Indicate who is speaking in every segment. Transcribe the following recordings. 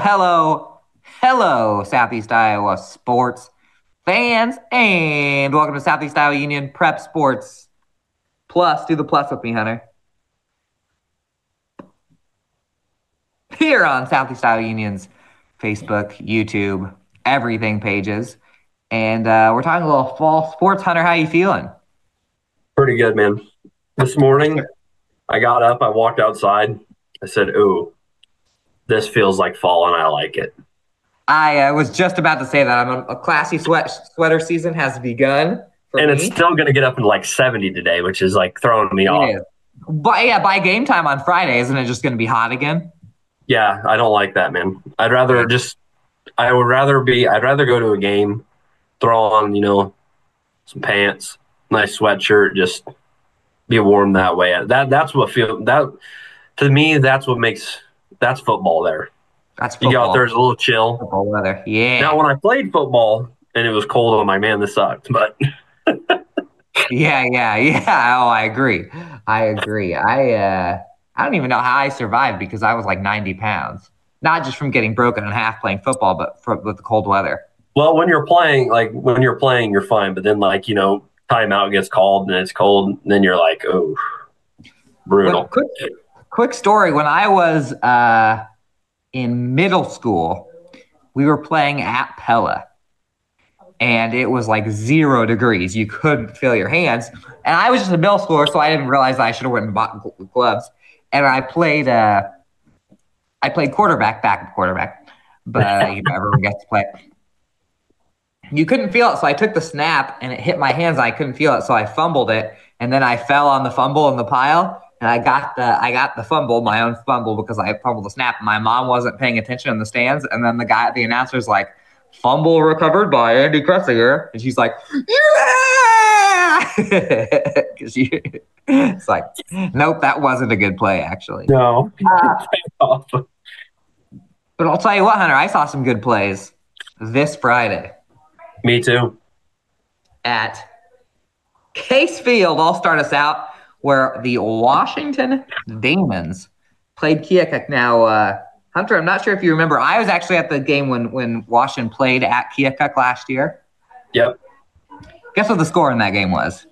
Speaker 1: hello, Southeast Iowa sports fans, and welcome to Southeast Iowa Union Prep Sports Plus. Do the plus with me, Hunter. Here on Southeast Iowa Union's Facebook, YouTube, everything pages. And we're talking a little fall sports. Hunter, how you feeling?
Speaker 2: Pretty good, man. This morning, I got up, I walked outside. I said, ooh, this feels like fall and I like it.
Speaker 1: I was just about to say that. A classy sweater season has begun for
Speaker 2: and
Speaker 1: me.
Speaker 2: It's still going to get up in like 70 today, which is like throwing me off.
Speaker 1: Is. But yeah, by game time on Friday, isn't it just going to be hot again?
Speaker 2: Yeah, I don't like that, man. I'd rather go to a game, throw on, some pants, nice sweatshirt, just be warm that way. That's football there.
Speaker 1: That's football.
Speaker 2: You go out there, it's a little chill.
Speaker 1: Football weather. Yeah.
Speaker 2: Now, when I played football and it was cold, I'm like, man, this sucked. But
Speaker 1: yeah. Oh, I agree. I don't even know how I survived because I was like 90 pounds. Not just from getting broken in half playing football, but with the cold weather.
Speaker 2: Well, when you're playing, you're fine. But then, timeout gets called and it's cold, and then you're like, oh, brutal.
Speaker 1: Well, quick story. When I was in middle school, we were playing at Pella, and it was like 0 degrees. You couldn't feel your hands. And I was just a middle schooler, so I didn't realize that I should have went and bought gloves. And I played quarterback, backup quarterback, but everyone gets to play. You couldn't feel it, so I took the snap, and it hit my hands, and I couldn't feel it, so I fumbled it, and then I fell on the fumble in the pile, and I got the fumble, my own fumble, because I fumbled the snap. My mom wasn't paying attention in the stands, and then the announcer's like, fumble recovered by Andy Kressinger, and she's like, yeah! It's like, nope, that wasn't a good play, actually.
Speaker 2: No.
Speaker 1: But I'll tell you what, Hunter, I saw some good plays this Friday.
Speaker 2: Me too.
Speaker 1: At Case Field, I'll start us out, where the Washington Demons played Keokuk. Now, Hunter, I'm not sure if you remember, I was actually at the game when Washington played at Keokuk last year.
Speaker 2: Yep.
Speaker 1: Guess what the score in that game was?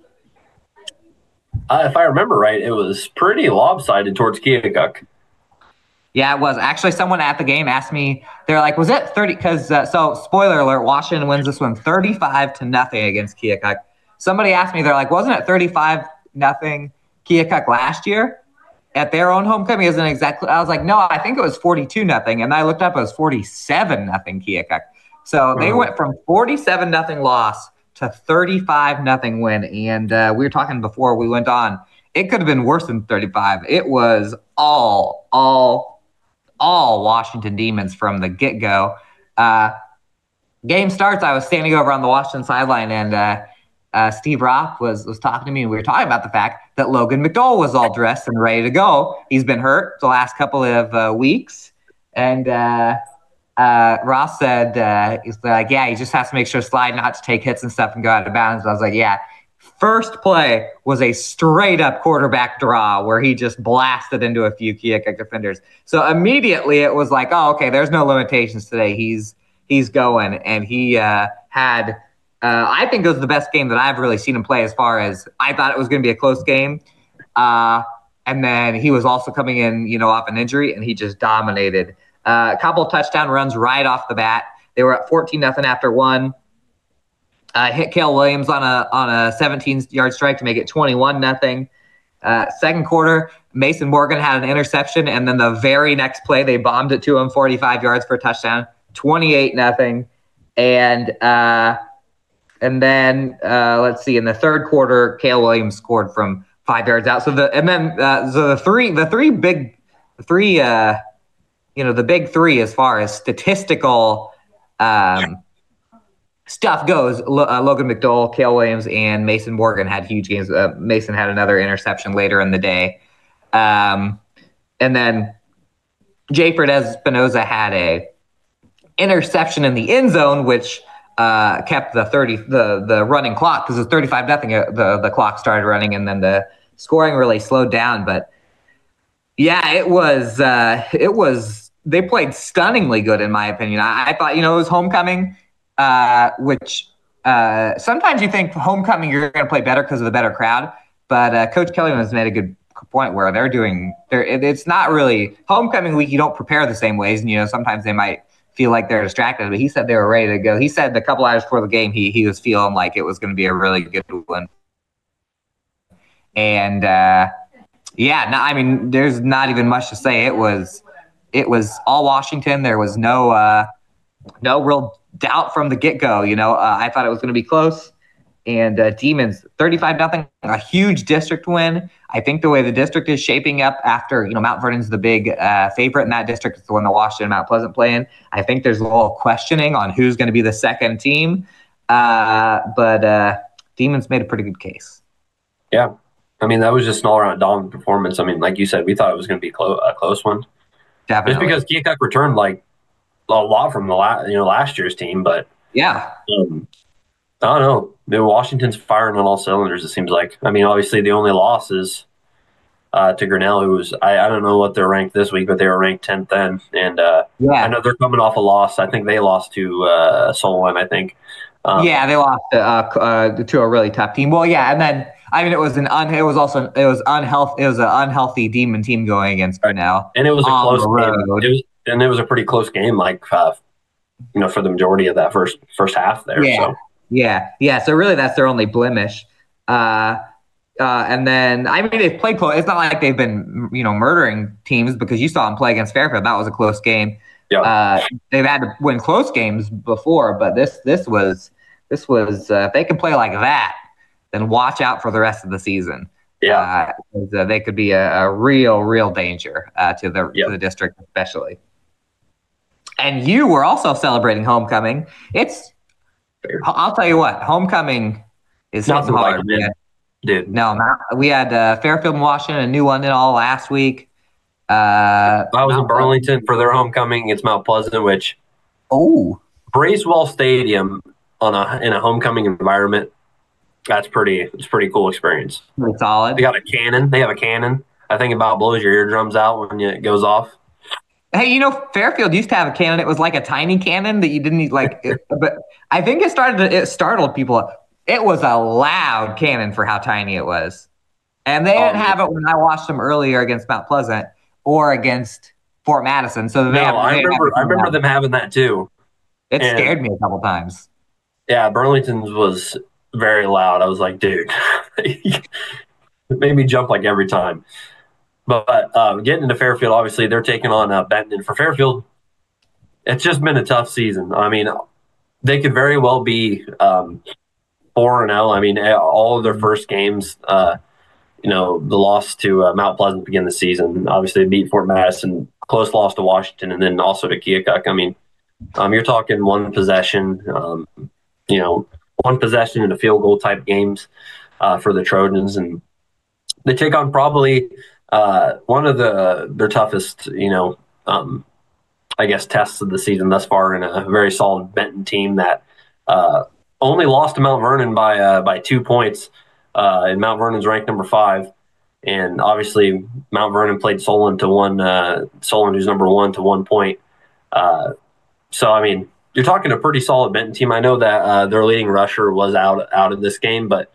Speaker 2: If I remember right, it was pretty lopsided towards Keokuk.
Speaker 1: Yeah, it was. Actually, someone at the game asked me, they're like, was it 30? Because, so spoiler alert, Washington wins this one 35-0 against Keokuk. Somebody asked me, they're like, wasn't it 35-0 Keokuk last year at their own homecoming? Isn't it exactly? I was like, no, I think it was 42-0. And I looked up, it was 47-0 Keokuk. So they went from 47-0 loss to 35-0 win. And we were talking before we went on. It could have been worse than 35. It was all Washington Demons from the get-go. Game starts, I was standing over on the Washington sideline, and Steve Rock was talking to me, and we were talking about the fact that Logan McDowell was all dressed and ready to go. He's been hurt the last couple of weeks, and Ross said, he's like, yeah, he just has to make sure slide not to take hits and stuff and go out of bounds. I was like, yeah. First play was a straight-up quarterback draw where he just blasted into a few Keokuk defenders. So immediately it was like, oh, okay, there's no limitations today. He's going, and he had I think it was the best game that I've really seen him play, as far as I thought it was going to be a close game. And then he was also coming in, off an injury, and he just dominated. A couple touchdown runs right off the bat. They were at 14-0 after one. Hit Cale Williams on a 17-yard strike to make it 21-0. Second quarter, Mason Morgan had an interception, and then the very next play, they bombed it to him 45 yards for a touchdown, 28-0. And then let's see, in the third quarter, Cale Williams scored from 5 yards out. The big three as far as statistical stuff goes, Logan McDowell, Cale Williams, and Mason Morgan had huge games. Mason had another interception later in the day. And then Jayford Espinoza had a interception in the end zone, which kept the running clock, because it was 35-0. The clock started running, and then the scoring really slowed down. But yeah, it was they played stunningly good, in my opinion. I thought, it was homecoming, which sometimes you think homecoming you're going to play better because of the better crowd. But Coach Kelly has made a good point where it's not really homecoming week. You don't prepare the same ways, and sometimes they might feel like they're distracted. But he said they were ready to go. He said a couple hours before the game, he was feeling like it was going to be a really good one. And there's not even much to say. It was all Washington. There was no real doubt from the get-go. I thought it was going to be close. And Demons 35-0, a huge district win. I think the way the district is shaping up after, Mount Vernon's the big favorite in that district. It's the one that Washington and Mount Pleasant play in. I think there's a little questioning on who's going to be the second team. But Demons made a pretty good case.
Speaker 2: Yeah. That was just an all-around dominant performance. Like you said, we thought it was going to be a close one.
Speaker 1: Definitely.
Speaker 2: Just because Keokuk returned like a lot from the last year's team, but
Speaker 1: yeah,
Speaker 2: I don't know. Washington's firing on all cylinders. It seems like. Obviously the only loss is to Grinnell, who's I don't know what they're ranked this week, but they were ranked 10th then, and I know they're coming off a loss. I think they lost to Solon. I think.
Speaker 1: They lost to a really tough team. Well, yeah, and then it was an unhealthy Demon team going against Grinnell,
Speaker 2: and it was a close game. It was a pretty close game, for the majority of that first half there.
Speaker 1: Yeah,
Speaker 2: so.
Speaker 1: Yeah. So really, that's their only blemish. And then they've played close. It's not like they've been murdering teams, because you saw them play against Fairfield. That was a close game.
Speaker 2: Yeah.
Speaker 1: They've had to win close games before, but this was if they can play like that, then watch out for the rest of the season.
Speaker 2: Yeah,
Speaker 1: they could be a real danger to the district, especially. And you were also celebrating homecoming. I'll tell you what, homecoming is
Speaker 2: not
Speaker 1: hard,
Speaker 2: dude.
Speaker 1: No, we had Fairfield and Washington and New London all last week.
Speaker 2: I was in Burlington for their homecoming. It's Mount Pleasant, which Bracewell Stadium in a homecoming environment. It's a pretty cool experience.
Speaker 1: Pretty solid.
Speaker 2: They have a cannon. I think about blows your eardrums out when it goes off.
Speaker 1: Hey, Fairfield used to have a cannon. It was like a tiny cannon that you didn't need, but I think it startled people. It was a loud cannon for how tiny it was. And they didn't have it when I watched them earlier against Mount Pleasant or against Fort Madison. So
Speaker 2: I remember them having that too.
Speaker 1: It scared me a couple times.
Speaker 2: Yeah, Burlington's was very loud. I was like, dude, it made me jump every time. But getting into Fairfield, obviously they're taking on Benton. For Fairfield, it's just been a tough season. They could very well be 4-0. All of their first games, the loss to Mount Pleasant to begin the season. Obviously, they beat Fort Madison, close loss to Washington, and then also to Keokuk. You're talking one possession, one possession and a field goal type games for the Trojans, and they take on probably one of their toughest, tests of the season thus far, in a very solid Benton team that only lost to Mount Vernon by 2 points. And Mount Vernon's ranked number 5, and obviously Mount Vernon played Solon who's number 1 to 1 point. You're talking a pretty solid Benton team. I know that their leading rusher was out of this game, but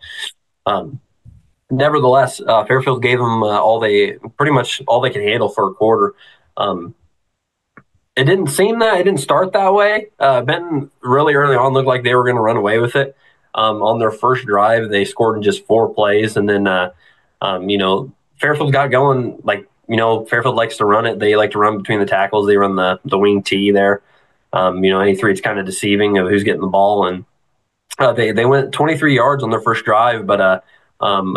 Speaker 2: nevertheless, Fairfield gave them pretty much all they could handle for a quarter. It didn't start that way. Benton really early on looked like they were going to run away with it. On their first drive, they scored in just 4 plays, and then Fairfield got going. Fairfield likes to run it. They like to run between the tackles. They run the wing T there. Any three, it's kind of deceiving of who's getting the ball, and they went 23 yards on their first drive, but on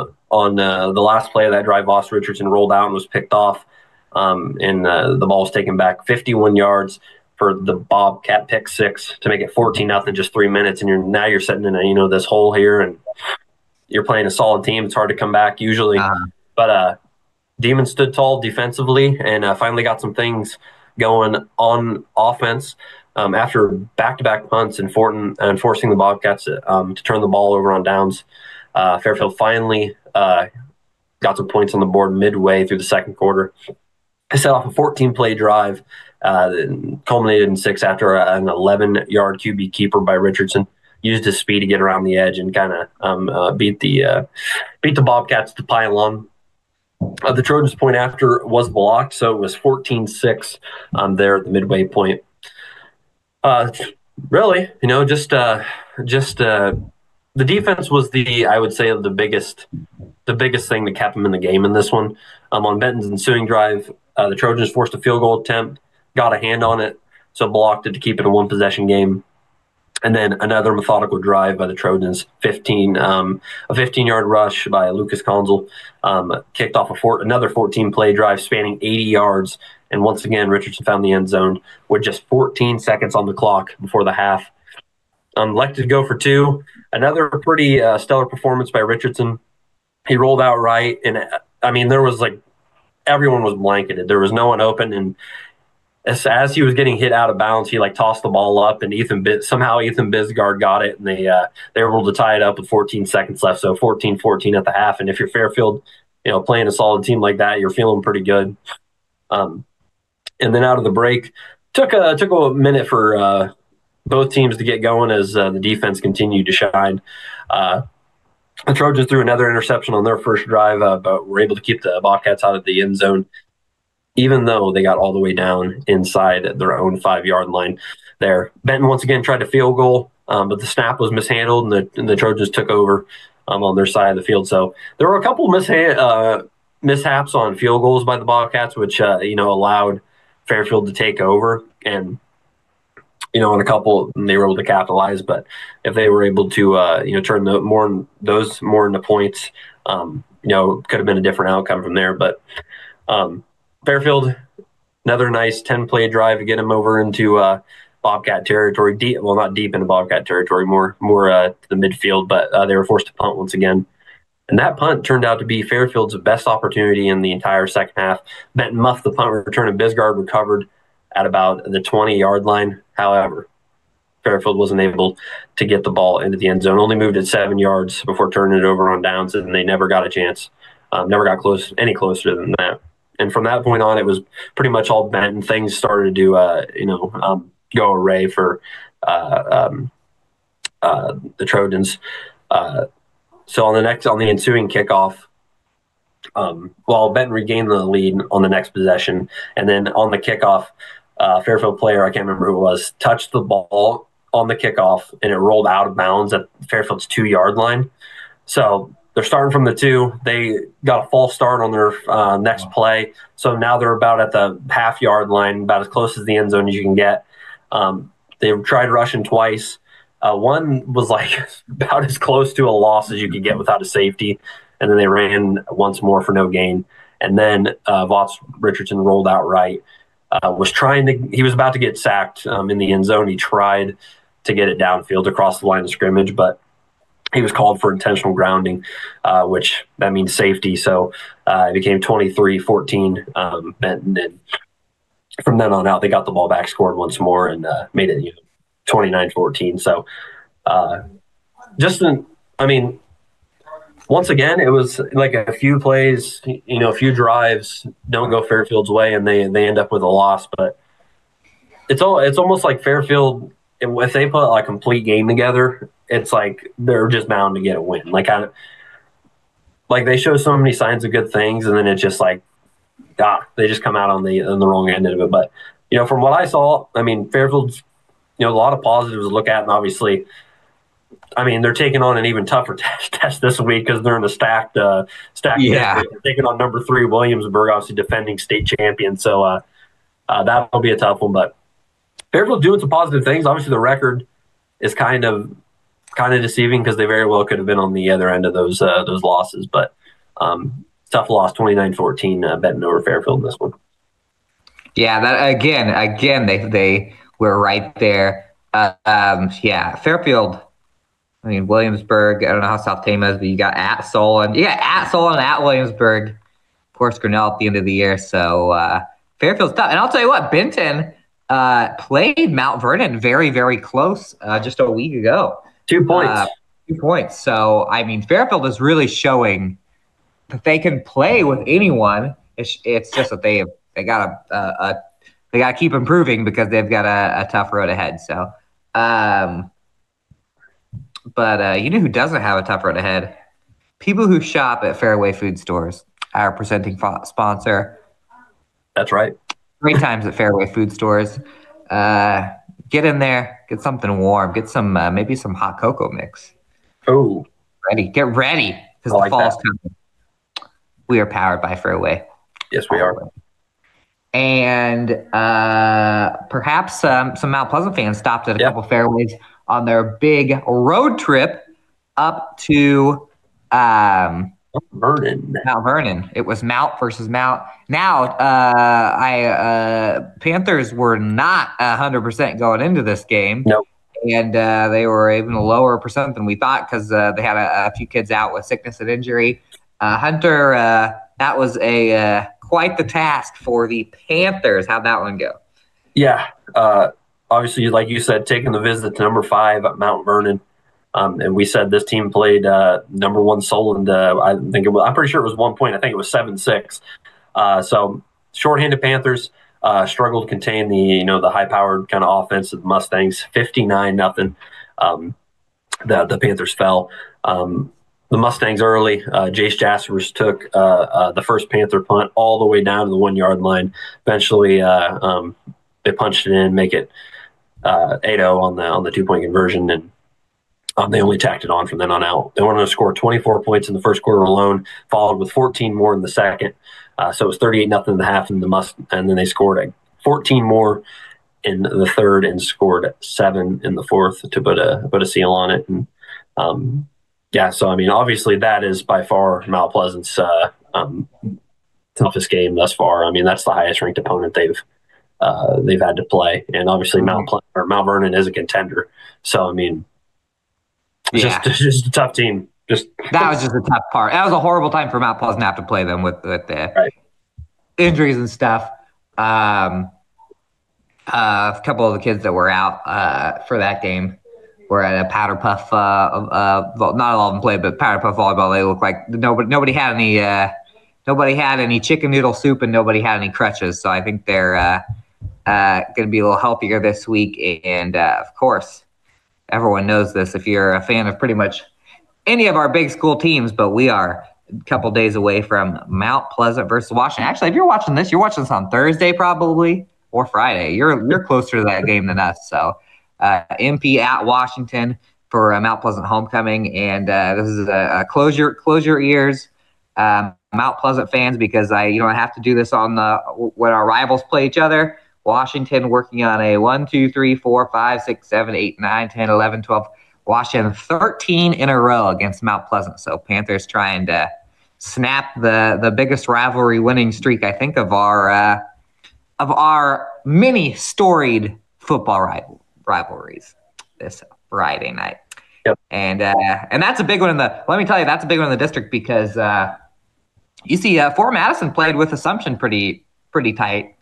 Speaker 2: the last play of that drive, Voss Richardson rolled out and was picked off, and the ball was taken back 51 yards for the Bobcat pick 6 to make it 14-0 in just 3 minutes, and you're sitting in this hole here, and you're playing a solid team. It's hard to come back usually, but Demon stood tall defensively and finally got some things going on offense. After back-to-back punts and forcing the Bobcats to turn the ball over on downs, Fairfield finally got some points on the board midway through the second quarter. They set off a 14-play drive culminated in 6 after an 11-yard QB keeper by Richardson. Used his speed to get around the edge and kind of beat the Bobcats to pile on. The Trojans' point after was blocked, so it was 14-6 there at the midway point. Really, just the defense was I would say, the biggest thing that kept them in the game in this one. On Benton's ensuing drive, the Trojans forced a field goal attempt, got a hand on it, so blocked it to keep it a one-possession game. And then another methodical drive by the Trojans, a 15-yard rush by Lucas Conzel, kicked off another 14-play drive spanning 80 yards. And once again, Richardson found the end zone with just 14 seconds on the clock before the half. Elected to go for 2. Another pretty stellar performance by Richardson. He rolled out right, and there was everyone was blanketed. There was no one open, and as he was getting hit out of bounds, he tossed the ball up, and Ethan Bisgard got it, and they were able to tie it up with 14 seconds left. So 14-14 at the half. And if you're Fairfield, playing a solid team like that, you're feeling pretty good. And then out of the break, took a minute for both teams to get going as the defense continued to shine. The Trojans threw another interception on their first drive, but were able to keep the Bobcats out of the end zone, even though they got all the way down inside their own 5-yard line there. Benton once again tried a field goal, but the snap was mishandled, and the Trojans took over on their side of the field. So there were a couple mishaps on field goals by the Bobcats, which allowed Fairfield to take over. And on a couple, they were able to capitalize. But if they were able to turn those more into points, could have been a different outcome from there. But Fairfield, another nice 10-play drive to get him over into Bobcat territory. Not deep into Bobcat territory, more to the midfield, but they were forced to punt once again. And that punt turned out to be Fairfield's best opportunity in the entire second half. Benton muffed the punt return, and Bisgard recovered at about the 20-yard line. However, Fairfield wasn't able to get the ball into the end zone. Only moved it 7 yards before turning it over on downs, and they never got a chance. Never got any closer than that. And from that point on, it was pretty much all Benton. Things started to go array for the Trojans. So on the ensuing kickoff, Benton regained the lead on the next possession, and then on the kickoff, Fairfield player, I can't remember who it was, touched the ball on the kickoff, and it rolled out of bounds at Fairfield's 2-yard line. So they're starting from the 2. They got a false start on their next play, so now they're about at the half-yard line, about as close as the end zone as you can get. They tried rushing twice. One was about as close to a loss as you could get without a safety, and then they ran once more for no gain. And then Richardson rolled out right. He was about to get sacked in the end zone. He tried to get it downfield across the line of scrimmage, but he was called for intentional grounding, which that means safety. So it became 23-14 Benton. And from then on out, they got the ball back, scored once more, and made it 29-14. So once again, it was a few plays, a few drives don't go Fairfield's way, and they end up with a loss. But it's almost like Fairfield, if they put a complete game together, it's they're just bound to get a win. They show so many signs of good things, and then it's just they just come out on the wrong end of it. But from what I saw, Fairfield's a lot of positives to look at, and obviously, they're taking on an even tougher test this week because they're in a stacked. Yeah. They're taking on number 3 Williamsburg, obviously defending state champion. So that'll be a tough one. But Fairfield doing some positive things. Obviously, the record is kind of deceiving because they very well could have been on the other end of those losses. But tough loss, 29-14, Benton over Fairfield in this one.
Speaker 1: Yeah, that again, they were right there. Fairfield. Williamsburg. I don't know how South Tama is, but you got at Solon. At Williamsburg. Of course, Grinnell at the end of the year. So Fairfield's tough. And I'll tell you what, Benton played Mount Vernon very, very close just a week ago.
Speaker 2: 2 points.
Speaker 1: 2 points. So, Fairfield is really showing that they can play with anyone. It's just that they got they got to keep improving because they've got a tough road ahead. So, but you know who doesn't have a tough road ahead? People who shop at Fairway Food Stores, our presenting sponsor.
Speaker 2: That's right.
Speaker 1: Great times at Fairway Food Stores. Get in there, get something warm, get some maybe some hot cocoa mix.
Speaker 2: Oh,
Speaker 1: get ready because the fall's coming. We are powered by Fairway.
Speaker 2: Yes, we are.
Speaker 1: And perhaps some Mount Pleasant fans stopped at a couple fairways on their big road trip up to Mount Vernon. It was Mount versus Mount. Now, Panthers were not 100% going into this game.
Speaker 2: Nope.
Speaker 1: And they were even a lower percent than we thought because they had a few kids out with sickness and injury. Hunter, that was quite the task for the Panthers. How'd that one go?
Speaker 2: Yeah. Obviously, like you said, taking the visit to number 5 at Mount Vernon. And we said this team played number 1 Solon. I'm pretty sure it was 1 point. I think it was 7-6. So shorthanded Panthers struggled to contain the high-powered kind of offense of the Mustangs. 59-0. The Panthers fell. The Mustangs early. Jace Jaspers took the first Panther punt all the way down to the 1-yard line. Eventually, they punched it in, make it 8-0 on the 2-point conversion, and they only tacked it on from then on out. They wanted to score 24 points in the first quarter alone, followed with 14 more in the second. So it was 38-0 in the half, and then they scored 14 more in the third and scored 7 in the fourth to put a seal on it. And so I mean, obviously that is by far Mount Pleasant's toughest game thus far. I mean, that's the highest ranked opponent they've had to play, and obviously Mount Vernon is a contender. So I mean, just a tough team.
Speaker 1: That was just a tough part. That was a horrible time for Mount Pleasant to have to play them with the injuries and stuff. A couple of the kids that were out for that game were at a powder puff. Not all of them played, but powder puff volleyball. They looked like nobody had any chicken noodle soup, and nobody had any crutches. So I think they're going to be a little healthier this week. And of course, everyone knows this if you're a fan of pretty much any of our big school teams, but we are a couple days away from Mount Pleasant versus Washington. Actually, if you're watching this on Thursday probably or Friday. You're closer to that game than us. So MP at Washington for Mount Pleasant homecoming, and this is a close your ears, Mount Pleasant fans, because I have to do this on when our rivals play each other. Washington working on a 1, 2, 3, 4, 5, 6, 7, 8, 9, 10, 11, 12. Washington 13 in a row against Mount Pleasant. So Panthers trying to snap the biggest rivalry winning streak, I think, of our many storied football rivalries this Friday night.
Speaker 2: Yep.
Speaker 1: And that's a big one let me tell you, that's a big one in the district because you see Fort Madison played with Assumption pretty tight.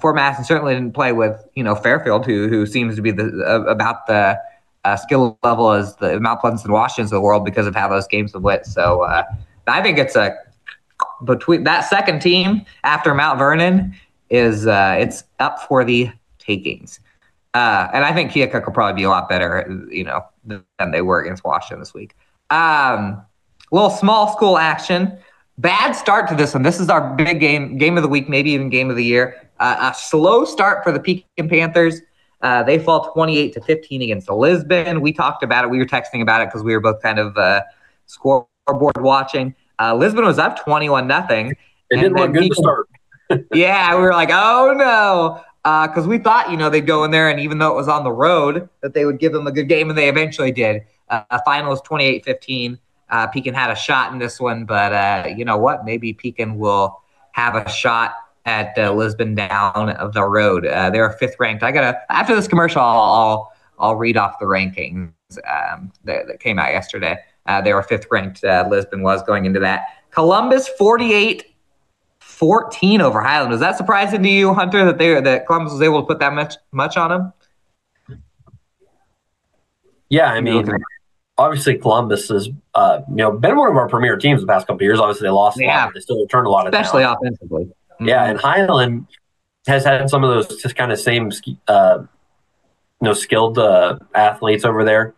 Speaker 1: Fort Madison certainly didn't play with Fairfield, who seems to be about the skill level as the Mount Pleasant and Washington's of the world because of how those games have went. So I think it's between that second team after Mount Vernon is it's up for the takings. And I think Keokuk will probably be a lot better, than they were against Washington this week. Little small school action. Bad start to this one. This is our big game of the week, maybe even game of the year. A slow start for the Pekin Panthers. They fall 28-15 against Lisbon. We talked about it. We were texting about it because we were both kind of scoreboard watching. Lisbon was up 21-0.
Speaker 2: It didn't look good to start.
Speaker 1: Yeah, we were like, oh no. Because we thought, they'd go in there, and even though it was on the road, that they would give them a good game, and they eventually did. Final was 28-15. Pekin had a shot in this one, but you know what? Maybe Pekin will have a shot at Lisbon down of the road. They're 5th ranked. After this commercial, I'll read off the rankings that came out yesterday. They were 5th ranked. Lisbon was going into that. Columbus 48-14 over Highland. Was that surprising to you, Hunter, that Columbus was able to put that much on them?
Speaker 2: Yeah, I mean, obviously Columbus has been one of our premier teams the past couple of years. Obviously they lost a lot, but they still returned a lot of
Speaker 1: especially
Speaker 2: talent.
Speaker 1: offensively.
Speaker 2: Yeah, and Highland, has had some of those just kind of same, skilled athletes over there.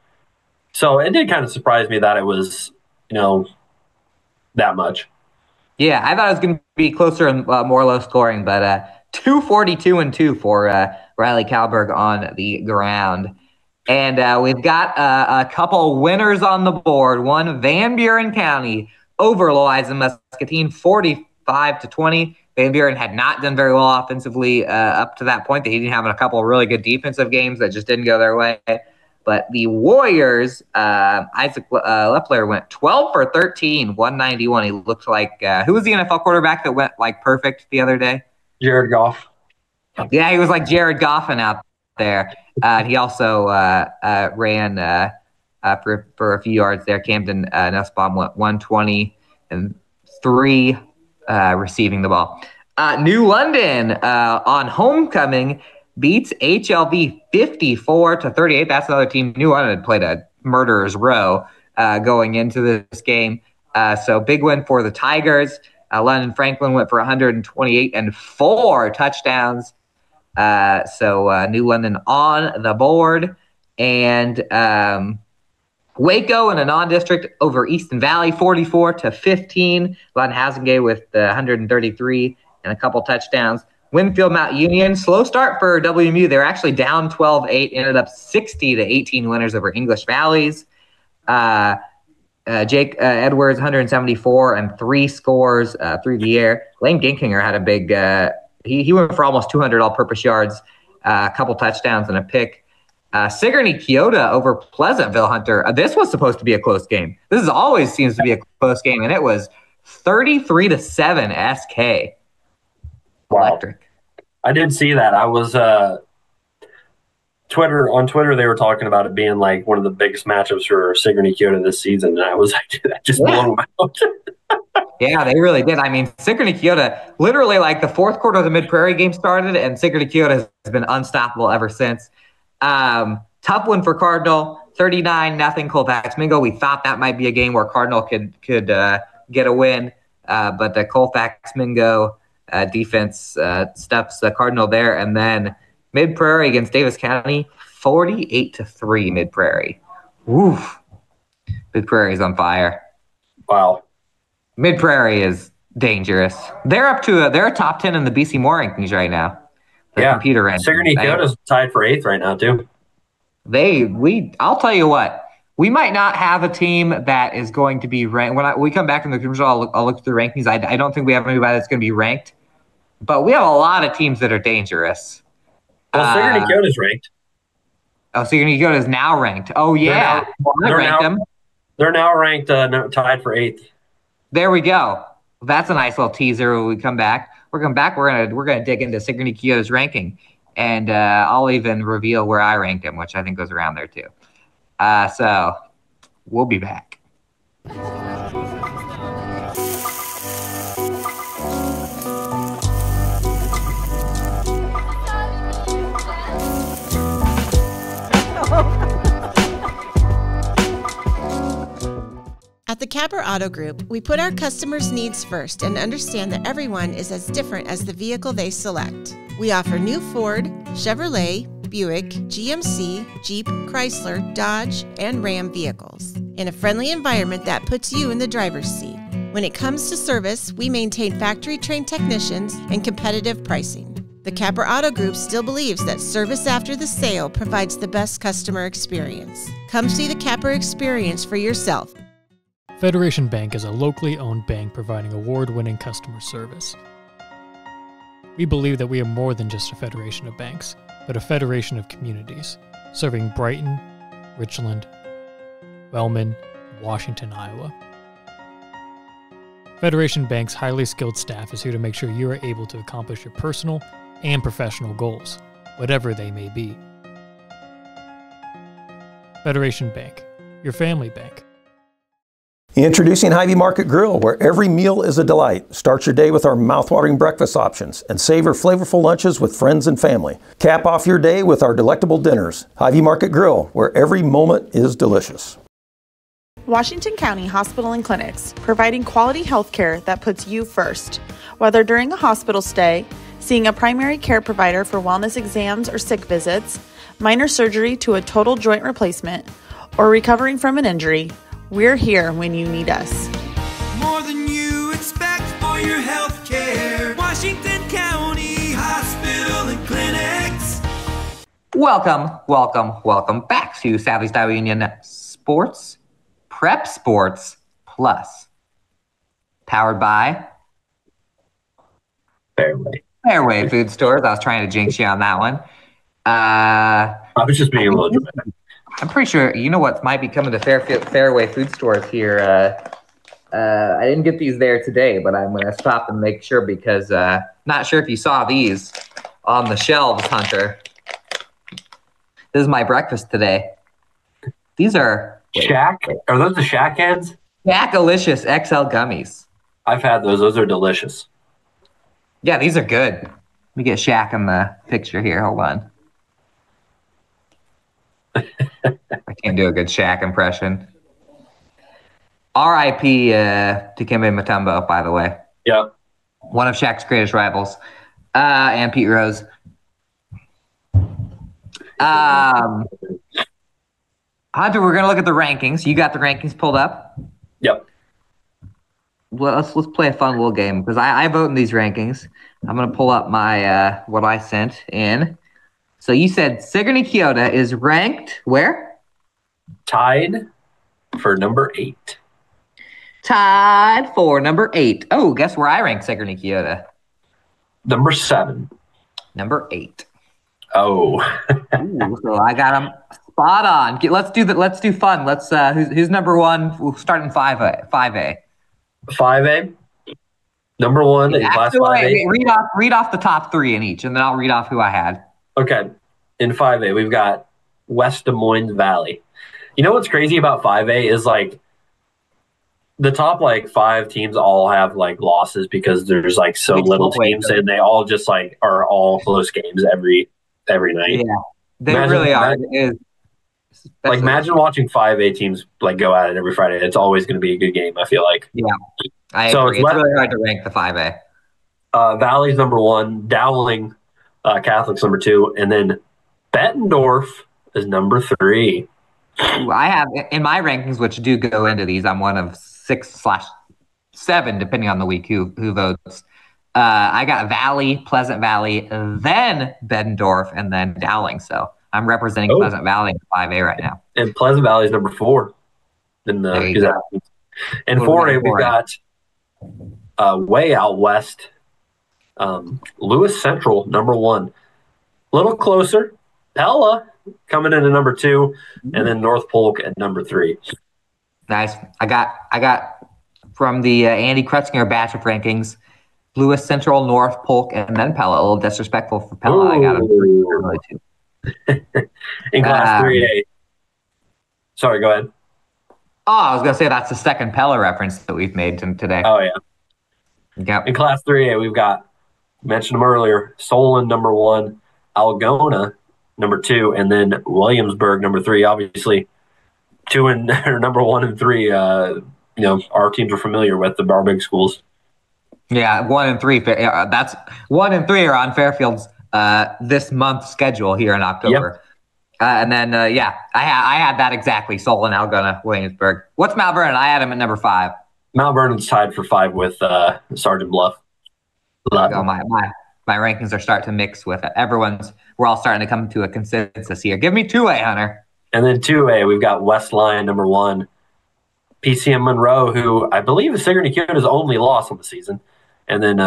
Speaker 2: So it did kind of surprise me that it was, that much.
Speaker 1: Yeah, I thought it was going to be closer and more low scoring, but 242-2 for Riley Kalberg on the ground. And we've got a couple winners on the board. One, Van Buren County over Louisa Muscatine, 45-20. Van Buren had not done very well offensively up to that point. They didn't have a couple of really good defensive games that just didn't go their way. But the Warriors, Isaac Lepler went 12 for 13, 191. He looked like who was the NFL quarterback that went like perfect the other day?
Speaker 2: Jared Goff.
Speaker 1: Yeah, he was like Jared Goffin out there. He also ran for a few yards there. Camden Nussbaum went 120 and 3 receiving the ball. New London on homecoming beats HLV 54-38. That's another team. New London had played a murderer's row going into this game. So big win for the Tigers. London Franklin went for 128 and 4 touchdowns. So New London on the board. And Waco in a non-district over Easton Valley, 44-15. London Housingay with 133 and a couple touchdowns. Winfield Mount Union, slow start for WMU. They're actually down 12-8, ended up 60-18 winners over English Valleys. Jake Edwards, 174 and 3 scores through the air. Lane Ginkinger had a big he went for almost 200 all-purpose yards, a couple touchdowns and a pick. Sigourney Keota over Pleasantville Hunter. This was supposed to be a close game. This always seems to be a close game, and it was 33-7 SK.
Speaker 2: Wow.
Speaker 1: Electric.
Speaker 2: I did see that. I was on Twitter. They were talking about it being like one of the biggest matchups for Sigourney Keota this season, and I was like, that just blew my mind.
Speaker 1: Yeah, they really did. I mean, Sigourney Keota, literally like the fourth quarter of the Mid-Prairie game started, and Sigourney Keota has been unstoppable ever since. Tough one for Cardinal, 39-0 Colfax Mingo. We thought that might be a game where Cardinal could get a win, but the Colfax Mingo defense stuffs the Cardinal there. And then Mid-Prairie against Davis County, 48-3 Mid-Prairie. Woof. Mid-Prairie is on fire.
Speaker 2: Wow.
Speaker 1: Mid-Prairie is dangerous. They're up to they're a top 10 in the BC Moore rankings right now. The computer rankings.
Speaker 2: Sigourney Keota's tied for 8th right now too.
Speaker 1: I'll tell you what, we might not have a team that is going to be ranked. When we come back from the commercial, I'll look through the rankings. I don't think we have anybody that's going to be ranked, but we have a lot of teams that are dangerous.
Speaker 2: Well, Sigourney Keota's ranked.
Speaker 1: Oh, Sigourney Keota is now ranked. Oh yeah,
Speaker 2: they're now ranked, tied for 8th.
Speaker 1: There we go. That's a nice little teaser when we come back. We're gonna dig into Sigourney Keota's ranking, and I'll even reveal where I ranked him, which I think goes around there too. So we'll be back.
Speaker 3: At the Capper Auto Group, we put our customers' needs first and understand that everyone is as different as the vehicle they select. We offer new Ford, Chevrolet, Buick, GMC, Jeep, Chrysler, Dodge, and Ram vehicles in a friendly environment that puts you in the driver's seat. When it comes to service, we maintain factory-trained technicians and competitive pricing. The Capper Auto Group still believes that service after the sale provides the best customer experience. Come see the Capper experience for yourself.
Speaker 4: Federation Bank is a locally owned bank providing award-winning customer service. We believe that we are more than just a federation of banks, but a federation of communities, serving Brighton, Richland, Wellman, and Washington, Iowa. Federation Bank's highly skilled staff is here to make sure you are able to accomplish your personal and professional goals, whatever they may be. Federation Bank, your family bank.
Speaker 5: Introducing Hy-Vee Market Grill, where every meal is a delight. Start your day with our mouthwatering breakfast options and savor flavorful lunches with friends and family. Cap off your day with our delectable dinners. Hy-Vee Market Grill, where every moment is delicious.
Speaker 6: Washington County Hospital and Clinics, providing quality health care that puts you first. Whether during a hospital stay, seeing a primary care provider for wellness exams or sick visits, minor surgery to a total joint replacement, or recovering from an injury, we're here when you need us.
Speaker 7: More than you expect for your health care. Washington County Hospital and Clinics.
Speaker 1: Welcome back to Southeast Iowa Union Sports, Prep Sports Plus. Powered by Fairway Food Stores. I was trying to jinx you on that one.
Speaker 2: I was just being a little dramatic.
Speaker 1: I'm pretty sure, you know what might be coming to Fairway Food Stores here. I didn't get these there today, but I'm going to stop and make sure because not sure if you saw these on the shelves, Hunter. This is my breakfast today. These are...
Speaker 2: Shack? Are those the Shack heads?
Speaker 1: Shackalicious XL gummies.
Speaker 2: I've had those. Those are delicious.
Speaker 1: Yeah, these are good. Let me get Shaq in the picture here. Hold on. I can't do a good Shaq impression. R.I.P. Dikembe Mutombo, by the way.
Speaker 2: Yep.
Speaker 1: One of Shaq's greatest rivals. And Pete Rose. Hunter, we're going to look at the rankings. You got the rankings pulled up?
Speaker 2: Yep.
Speaker 1: Well, let's play a fun little game because I vote in these rankings. I'm going to pull up my what I sent in. So you said Sigourney Keota is ranked where?
Speaker 2: Tied for number 8.
Speaker 1: Tied for number 8. Oh, guess where I rank Sigourney Keota?
Speaker 2: Number 7.
Speaker 1: Number 8.
Speaker 2: Oh.
Speaker 1: Ooh, so I got them spot on. Let's do fun. Let's who's number 1? We'll start in 5A.
Speaker 2: 5A. Number 1 in class 5A.
Speaker 1: Read off the top 3 in each, and then I'll read off who I had.
Speaker 2: Okay. In 5A, we've got West Des Moines Valley. You know what's crazy about 5A is like the top 5 teams all have losses because there's so little teams and they all just are all close games every night.
Speaker 1: Yeah, they really are.
Speaker 2: Imagine watching 5A teams go at it every Friday. It's always going to be a good game. I feel like.
Speaker 1: Yeah, I agree. It's really hard to rank the 5A.
Speaker 2: Valley's number 1, Dowling Catholic's number 2, and then Bettendorf is number 3.
Speaker 1: I have in my rankings, which do go into these. I'm one of 6/7, depending on the week who votes. I got Valley, Pleasant Valley, then Bettendorf, and then Dowling. So I'm representing Pleasant Valley in 5A right now.
Speaker 2: And Pleasant Valley is number 4. In the in 4A, we've got way out west, Lewis Central, number 1. A little closer, Pella coming in at number 2, and then North Polk at number 3.
Speaker 1: Nice. I got from the Andy Krutzinger batch of rankings, Lewis Central, North Polk, and then Pella. A little disrespectful for Pella. I got him 3 really too.
Speaker 2: In class 3A. Sorry, go ahead.
Speaker 1: Oh, I was gonna say that's the second Pella reference that we've made today.
Speaker 2: Oh yeah.
Speaker 1: Yep.
Speaker 2: In class 3A, we've got, mentioned them earlier, Solon number 1, Algona number 2, and then Williamsburg number 3. Obviously, number 1 and 3. Our teams are familiar with the big schools.
Speaker 1: Yeah, 1 and 3. That's 1 and 3 are on Fairfield's this month's schedule here in October. Yep. And then I had that exactly. Solon, Algona, Williamsburg. What's Mount Vernon? I had him at number 5.
Speaker 2: Mount Vernon's tied for 5 with Sergeant Bluff.
Speaker 1: My rankings are starting to mix with it. We're all starting to come to a consensus here. Give me 2A, Hunter.
Speaker 2: And then 2A, we've got West Lyon, number 1. PCM Monroe, who I believe is Sigourney Keota's only loss on the season. And then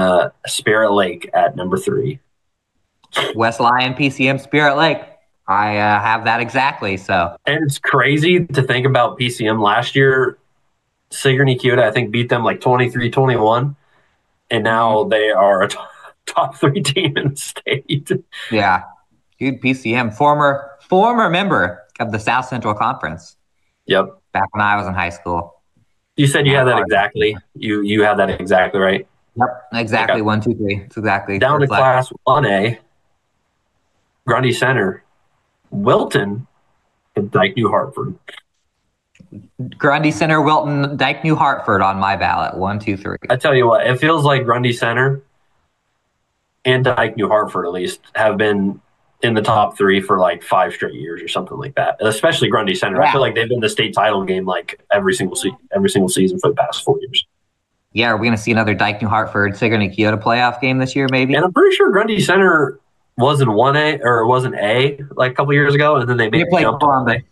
Speaker 2: Spirit Lake at number 3.
Speaker 1: West Lyon, PCM, Spirit Lake. I have that exactly. So,
Speaker 2: and it's crazy to think about PCM last year. Sigourney Keota, I think, beat them 23-21. And now they are a top 3 team in the state.
Speaker 1: Yeah. Dude, PCM, former member of the South Central Conference.
Speaker 2: Yep.
Speaker 1: Back when I was in high school.
Speaker 2: You said you had that exactly. You have that exactly right.
Speaker 1: Yep, exactly. Okay. 1, 2, 3. It's exactly.
Speaker 2: Down to class 1A, Grundy Center, Wilton, and Dyke New Hartford.
Speaker 1: Grundy Center, Wilton, Dyke New Hartford on my ballot. 1, 2, 3.
Speaker 2: I tell you what, it feels like Grundy Center and Dyke New Hartford at least have been in the top 3 for like 5 straight years or something like that. Especially Grundy Center.
Speaker 1: Yeah.
Speaker 2: I feel like they've been the state title game like every single season for the past 4 years.
Speaker 1: Yeah, are we going to see another Dyke New Hartford Sigourney Kyoto playoff game this year? Maybe.
Speaker 2: And I'm pretty sure Grundy Center was in 1A or it was an A like a couple years ago, and then they made
Speaker 1: played Columbus.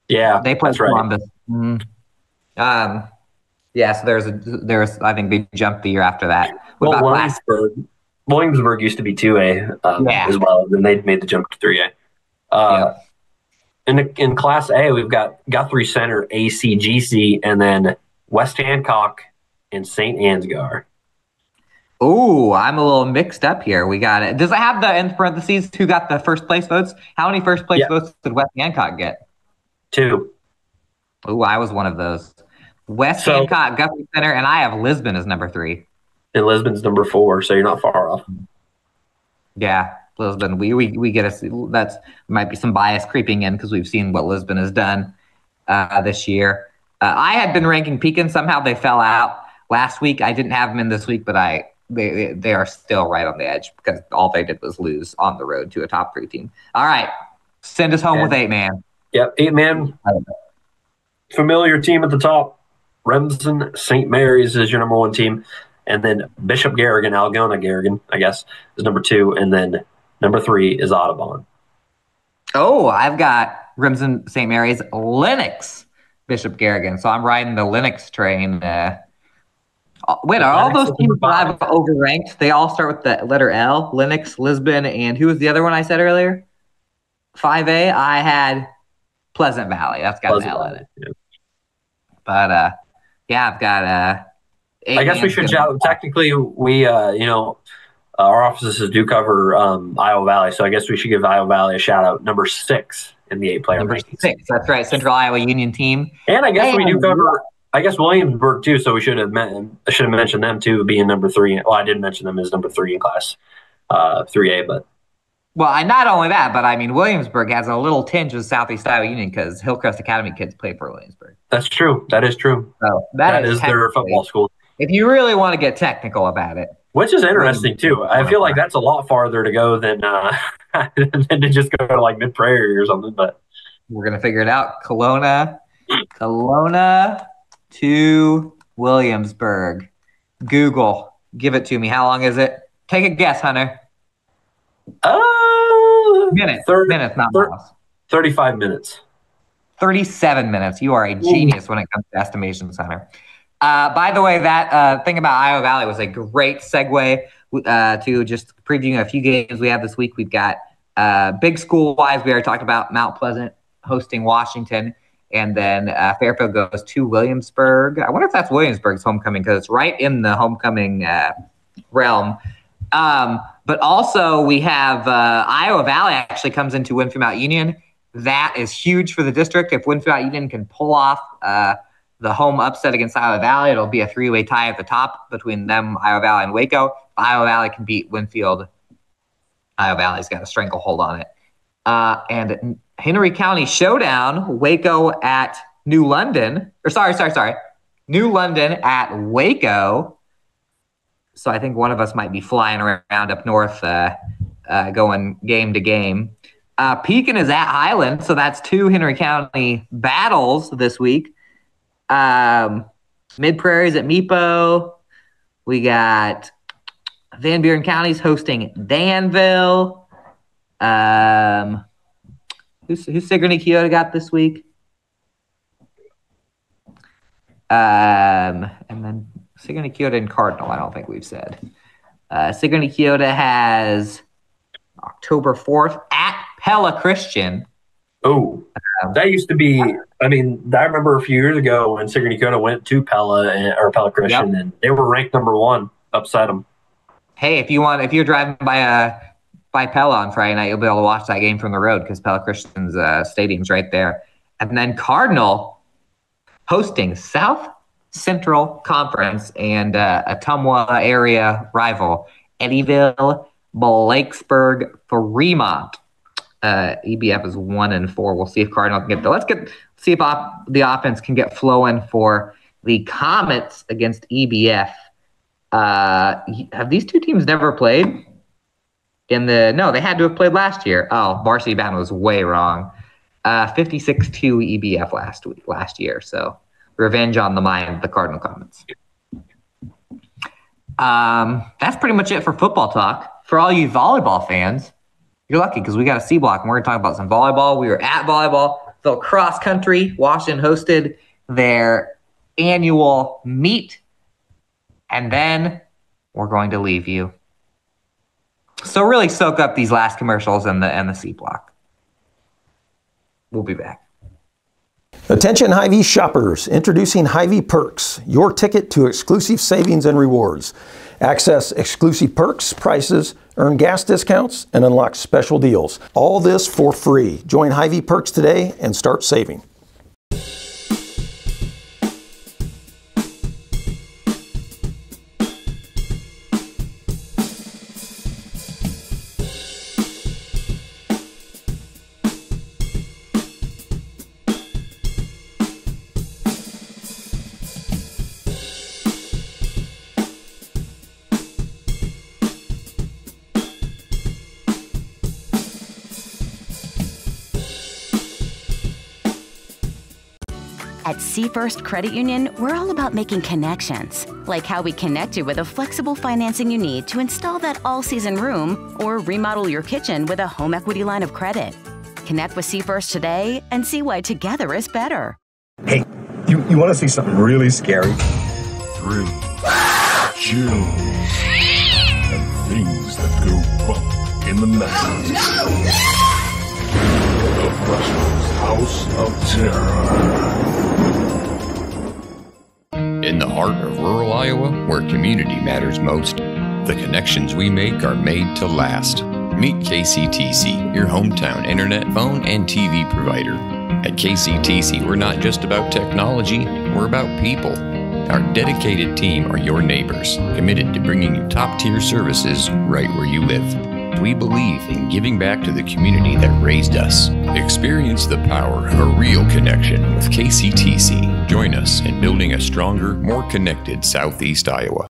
Speaker 2: Yeah,
Speaker 1: they played
Speaker 2: that's right.
Speaker 1: Columbus. Mm-hmm. Yeah, so there's I think they jumped the year after that. What about
Speaker 2: Williamsburg used to be 2A as well, and then they made the jump to 3A. In Class A, we've got Guthrie Center, ACGC, and then West Hancock and St. Ansgar.
Speaker 1: Oh, I'm a little mixed up here. We got it. Does it have the in parentheses who got the first place votes? How many first place votes did West Hancock get?
Speaker 2: 2.
Speaker 1: Oh, I was one of those. West Hancock, Guthrie Center, and I have Lisbon as number 3.
Speaker 2: And Lisbon's number 4, so you're not far off.
Speaker 1: Yeah, Lisbon. We get that's might be some bias creeping in because we've seen what Lisbon has done this year. I had been ranking Pekin. Somehow they fell out last week. I didn't have them in this week, but they are still right on the edge because all they did was lose on the road to a top 3 team. All right, send us home with 8-man.
Speaker 2: Yep, 8-man. Familiar team at the top. Remsen St. Mary's is your number 1 team. And then Bishop Garrigan, Algona Garrigan, I guess, is number 2. And then number 3 is Audubon.
Speaker 1: Oh, I've got Remsen St. Mary's, Lennox, Bishop Garrigan. So I'm riding the Lennox train. Wait, are all those teams I've overranked? They all start with the letter L. Lennox, Lisbon, and who was the other one I said earlier? 5A, I had Pleasant Valley. That's got an L in it.
Speaker 2: Yeah.
Speaker 1: But, I've got...
Speaker 2: I guess we should shout. Technically, we, our offices do cover Iowa Valley, so I guess we should give Iowa Valley a shout out. Number 6 in the 8-player
Speaker 1: number 6. That's right, Central Iowa Union team.
Speaker 2: And I guess we do cover. I guess Williamsburg too. So we should have mentioned them too, being number 3. Well, I did mention them as number 3 in Class 3A, but.
Speaker 1: Well, not only that, but I mean, Williamsburg has a little tinge of Southeast Iowa Union because Hillcrest Academy kids play for Williamsburg.
Speaker 2: That's true. That is true.
Speaker 1: So
Speaker 2: that is their football school.
Speaker 1: If you really want to get technical about it.
Speaker 2: Which is interesting, too. I feel like that's a lot farther to go than to just go to, like, Mid-Prairie or something. But
Speaker 1: we're going to figure it out. Kelowna to Williamsburg. Google. Give it to me. How long is it? Take a guess, Hunter. Minutes, not miles.
Speaker 2: 35 minutes.
Speaker 1: 37 minutes. You are a genius when it comes to estimations, Hunter. By the way, that thing about Iowa Valley was a great segue to just previewing a few games we have this week. We've got big school-wise, we already talked about Mount Pleasant hosting Washington, and then Fairfield goes to Williamsburg. I wonder if that's Williamsburg's homecoming because it's right in the homecoming realm. But also we have Iowa Valley actually comes into Winfield Mount Union. That is huge for the district. If Winfield Mount Union can pull off the home upset against Iowa Valley, it'll be a 3-way tie at the top between them, Iowa Valley, and Waco. If Iowa Valley can beat Winfield, Iowa Valley's got a stranglehold on it. And Henry County Showdown, Waco at New London. New London at Waco. So I think one of us might be flying around up north going game to game. Pekin is at Highland, so that's 2 Henry County battles this week. Mid-Prairie's at Meepo. We got Van Buren County's hosting Danville. Who's Sigourney Kyoto got this week? And then Sigourney Kyoto and Cardinal, I don't think we've said. Sigourney Kyoto has October 4th at Pella Christian.
Speaker 2: Oh, that used to be, I remember a few years ago when Sigourney Kyoto went to Pella Christian, and they were ranked number 1, upset them.
Speaker 1: Hey, if you're driving by Pella on Friday night, you'll be able to watch that game from the road because Pella Christian's stadium's right there. And then Cardinal hosting South Central Conference and a Ottumwa area rival, Eddyville, Blakesburg, Fremont. EBF is 1-4. We'll see if Cardinal can get there. Let's see if the offense can get flowing for the Comets against EBF. Have these two teams never played? No, they had to have played last year. Oh, Varsity Bound was way wrong. 56-2 EBF last year. So revenge on the mind of the Cardinal Comets. That's pretty much it for football talk. For all you volleyball fans, you're lucky because we got a C block and we're going to talk about some volleyball. We were at volleyball. So cross country, Washington hosted their annual meet. And then we're going to leave you. So really soak up these last commercials and the C block. We'll be back.
Speaker 5: Attention Hy-Vee shoppers, introducing Hy-Vee Perks, your ticket to exclusive savings and rewards. Access exclusive perks, prices, earn gas discounts, and unlock special deals. All this for free. Join Hy-Vee Perks today and start saving.
Speaker 8: At SEISC Credit Union, we're all about making connections, like how we connect you with a flexible financing you need to install that all-season room or remodel your kitchen with a home equity line of credit. Connect with SEISC today and see why together is better.
Speaker 9: Hey, you want to see something really scary?
Speaker 10: Thrill, chill, and things that go bump in the night. The Freshman's House of Terror.
Speaker 11: In the heart of rural Iowa, where community matters most, the connections we make are made to last. Meet KCTC, your hometown internet, phone, and TV provider. At KCTC, we're not just about technology, we're about people. Our dedicated team are your neighbors, committed to bringing you top-tier services right where you live. We believe in giving back to the community that raised us. Experience the power of a real connection with KCTC. Join us in building a stronger, more connected Southeast Iowa.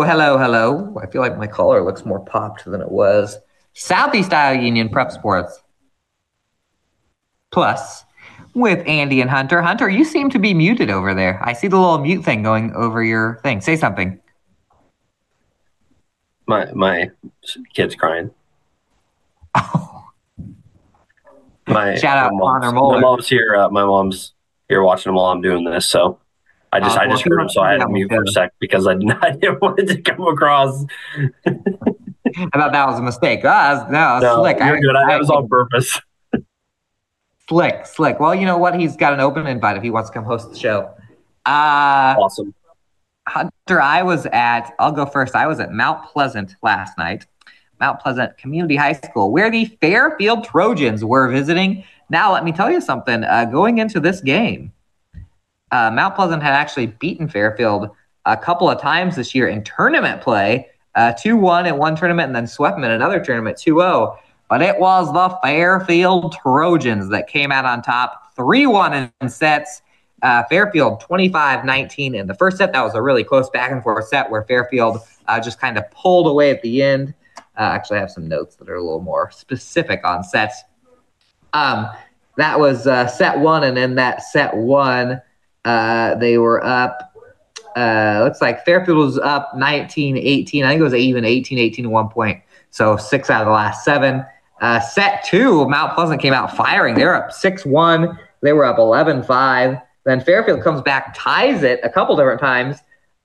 Speaker 1: Hello. I feel like my collar looks more popped than it was. Southeast Iowa Union Prep Sports Plus with Andy and Hunter. Hunter, you seem to be muted over there. I see the little mute thing going over your thing. Say something.
Speaker 2: My kid's crying.
Speaker 1: Oh.
Speaker 2: Shout
Speaker 1: out Connor Muller.
Speaker 2: My mom's here watching while I'm doing this, so I just heard him, so I had to mute for a sec because I didn't want it to come across.
Speaker 1: I thought that was a mistake. No, slick.
Speaker 2: You're good. That was on purpose.
Speaker 1: Slick. Well, you know what? He's got an open invite if he wants to come host the show.
Speaker 2: Awesome.
Speaker 1: Hunter, I'll go first. I was at Mount Pleasant last night. Mount Pleasant Community High School, where the Fairfield Trojans were visiting. Now, let me tell you something. Going into this game, Mount Pleasant had actually beaten Fairfield a couple of times this year in tournament play, 2-1 in one tournament and then swept them in another tournament 2-0. But it was the Fairfield Trojans that came out on top, 3-1 in sets. Fairfield 25-19 in the first set. That was a really close back-and-forth set where Fairfield just kind of pulled away at the end. Actually, I have some notes that are a little more specific on sets. That was set one, and in that set one, they were up. Looks like Fairfield was up 19-18. I think it was even 18-18 at one point. So 6 out of the last 7. Set two, Mount Pleasant came out firing. They were up 6-1. They were up 11-5. Then Fairfield comes back, ties it a couple different times.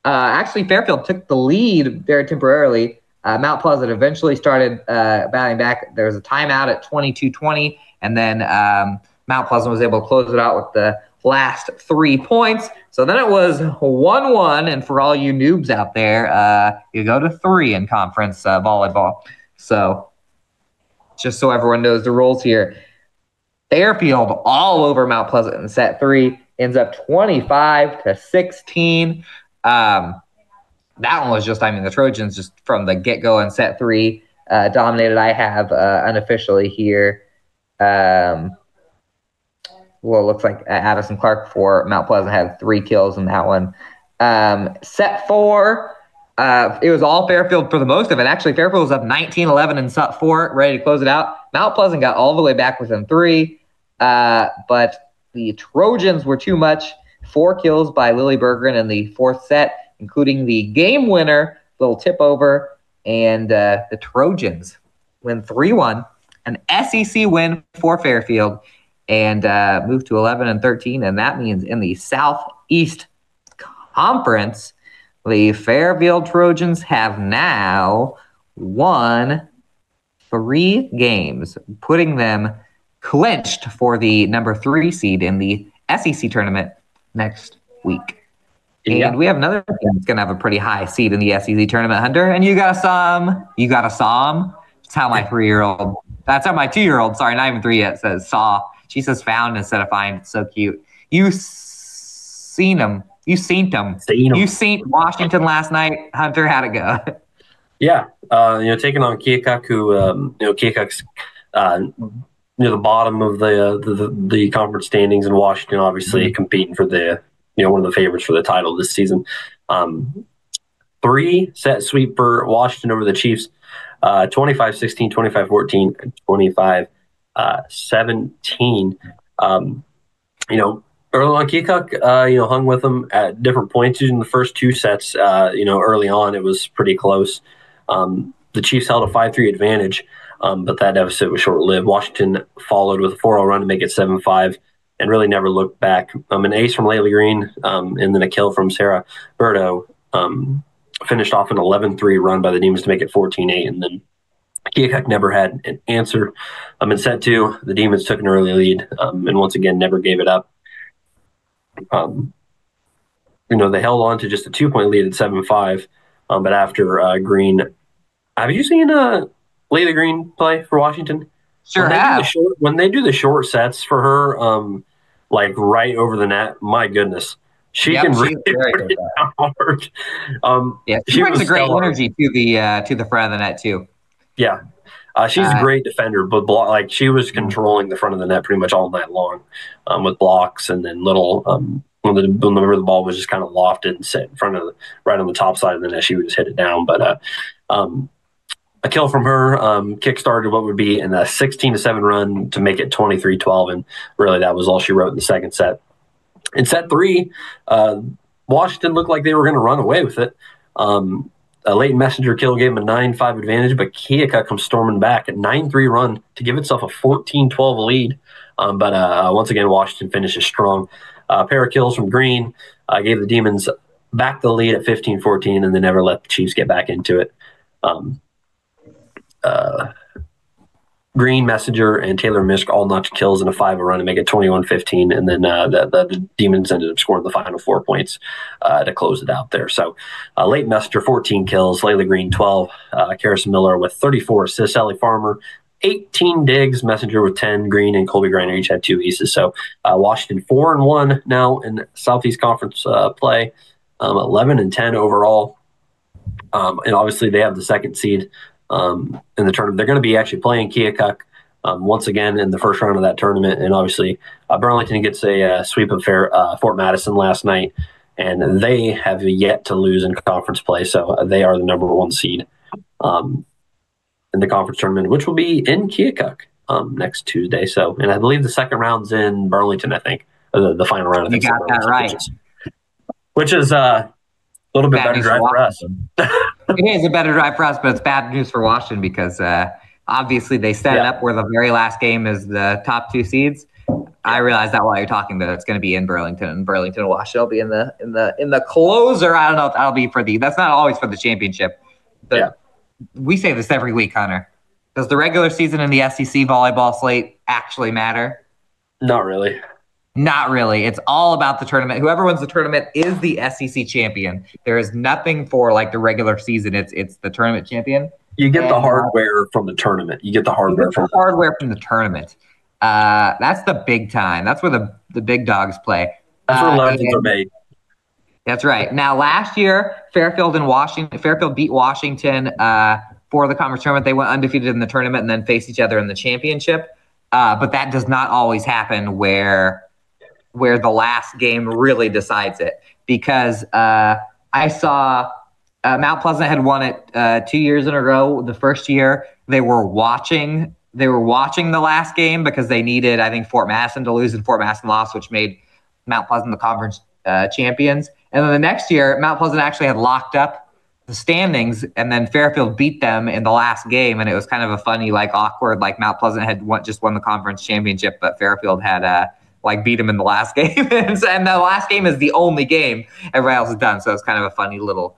Speaker 1: Actually, Fairfield took the lead very temporarily. Mount Pleasant eventually started battling back. There was a timeout at 22-20, and then Mount Pleasant was able to close it out with the last 3 points. So then it was 1-1, and for all you noobs out there, you go to 3 in conference volleyball. So just so everyone knows the rules here, Fairfield all over Mount Pleasant in set 3, ends up 25-16. that one was just, the Trojans just from the get-go in set 3 dominated. I have unofficially here, it looks like Addison Clark for Mount Pleasant had 3 kills in that one. Set 4, it was all Fairfield for the most of it. Actually, Fairfield was up 19-11 in set 4, ready to close it out. Mount Pleasant got all the way back within 3, but the Trojans were too much. 4 kills by Lily Berggren in the 4th set, including the game winner, little tip over, and the Trojans win 3-1, an SEC win for Fairfield, and move to 11-13, and that means in the Southeast Conference, the Fairfield Trojans have now won 3 games, putting them clinched for the number 3 seed in the SEC tournament next week.
Speaker 2: Yeah.
Speaker 1: And we have another team that's going to have a pretty high seed in the SEC tournament, Hunter. And you got a Som. That's how my 3-year-old, that's how my 2-year-old, sorry, not even 3 yet, says saw. She says found instead of find. It's so cute. You seen them. You seen Washington last night, Hunter. How'd it go?
Speaker 2: Yeah, taking on Keokuk, who Keokuk's near the bottom of the conference standings, and Washington obviously competing for the one of the favorites for the title this season. 3-set sweep for Washington over the Chiefs, 25-16, 25-14, 25-17. Early on, Keokuk, hung with them at different points in the first 2 sets. Early on, it was pretty close. The Chiefs held a 5-3 advantage, but that deficit was short-lived. Washington followed with a 4-0 run to make it 7-5 and really never looked back. An ace from Layla Green and then a kill from Sarah Berto finished off an 11-3 run by the Demons to make it 14-8, and then Keokuk never had an answer. In set 2, the Demons took an early lead and once again never gave it up. They held on to just a 2-point lead at 7-5, but after Green, have you seen Layla Green play for Washington?
Speaker 1: Sure have.
Speaker 2: When they do the short sets for her, right over the net, my goodness, she can really put it hard.
Speaker 1: She brings a great energy to the front of the net too.
Speaker 2: Yeah, she's a great defender, but she was controlling the front of the net pretty much all night long, with blocks and then little whenever the ball was just kind of lofted and set in front of right on the top side of the net, she would just hit it down. But a kill from her kick-started what would be in a 16-7 run to make it 23-12, and really that was all she wrote in the second set. In set 3, Washington looked like they were going to run away with it. A late messenger kill gave them a 9-5 advantage, but Keokuk comes storming back at 9-3 run to give itself a 14-12 lead. But once again, Washington finishes strong. A pair of kills from Green gave the Demons back the lead at 15-14, and they never let the Chiefs get back into it. Green, Messenger, and Taylor Misk all notched kills in a 5-0 run to make it 21-15, and then the Demons ended up scoring the final 4 points to close it out there. So late Messenger, 14 kills, Layla Green, 12, Karissa Miller with 34 assists, Ellie Farmer, 18 digs, Messenger with 10, Green and Colby Griner each had 2 aces. So Washington 4-1 now in Southeast Conference play, 11-10 overall. And obviously they have the second seed in the tournament. They're going to be actually playing Keokuk once again in the first round of that tournament. And obviously Burlington gets a sweep of Fort Madison last night, and they have yet to lose in conference play. So they are the number 1 seed in the conference tournament, which will be in Keokuk next Tuesday. So, and I believe the second round's in Burlington, I think, the final round. I think
Speaker 1: you got that right.
Speaker 2: Which is a little bit better drive for us.
Speaker 1: It is a better drive for us, but it's bad news for Washington because obviously they set it up where the very last game is the top 2 seeds. I realize that while you're talking, that it's going to be in Burlington, and Burlington and Washington will be in the closer. I don't know if that'll be that's not always for the championship. We say this every week, Hunter. Does the regular season in the SEC volleyball slate actually matter?
Speaker 2: Not really.
Speaker 1: Not really. It's all about the tournament. Whoever wins the tournament is the SEC champion. There is nothing for the regular season. It's the tournament champion.
Speaker 2: You get the hardware from the tournament.
Speaker 1: from the tournament. That's the big time. That's where the big dogs play.
Speaker 2: That's where legends are made.
Speaker 1: That's right. Now, last year, Fairfield beat Washington for the conference tournament. They went undefeated in the tournament and then faced each other in the championship. But that does not always happen where the last game really decides it, because I saw Mount Pleasant had won it 2 years in a row. The first year they were watching the last game because they needed, I think, Fort Madison to lose, and Fort Madison lost, which made Mount Pleasant the conference champions. And then the next year, Mount Pleasant actually had locked up the standings, and then Fairfield beat them in the last game. And it was kind of a funny, awkward, Mount Pleasant had just won the conference championship, but Fairfield had beat them in the last game. And the last game is the only game everybody else has done. So it's kind of a funny little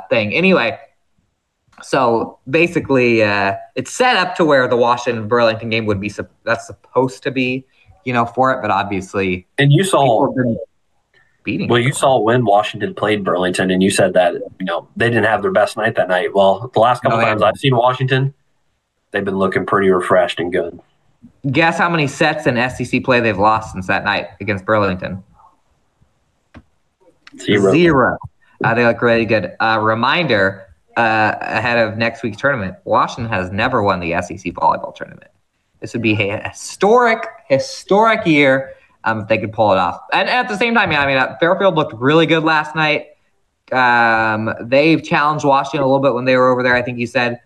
Speaker 1: thing. Anyway, so basically it's set up to where the Washington-Burlington game would be, that's supposed to be, for it, but obviously.
Speaker 2: And you saw you saw when Washington played Burlington, and you said that they didn't have their best night that night. Well, the last couple times I've seen Washington, they've been looking pretty refreshed and good.
Speaker 1: Guess how many sets in SEC play they've lost since that night against Burlington? Zero. They look really good. Reminder ahead of next week's tournament: Washington has never won the SEC volleyball tournament. This would be a historic year if they could pull it off. And at the same time, Fairfield looked really good last night. They've challenged Washington a little bit when they were over there, I think you said.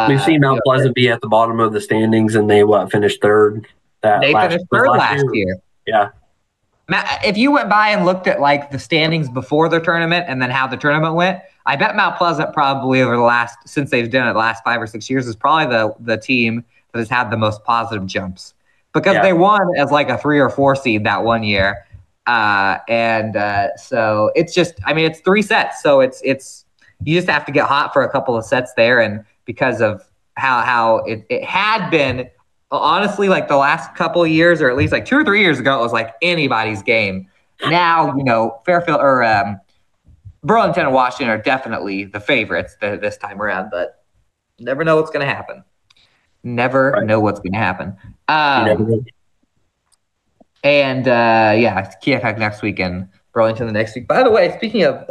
Speaker 2: We've seen Mount Pleasant be at the bottom of the standings, and they finished third.
Speaker 1: They finished third last year.
Speaker 2: Yeah.
Speaker 1: Matt, if you went by and looked at the standings before the tournament and then how the tournament went, I bet Mount Pleasant probably since they've done it the last 5 or 6 years, is probably the team that has had the most positive jumps, because they won as a 3 or 4 seed that one year. So it's just, it's 3 sets. So it's you just have to get hot for a couple of sets there. And because of how it had been, honestly, the last couple of years, or at least 2 or 3 years ago, it was anybody's game. Now, Fairfield or Burlington and Washington are definitely the favorites this time around, but never know what's going to happen. Never know what's going to happen. And Keokuk next week and Burlington the next week. By the way, speaking of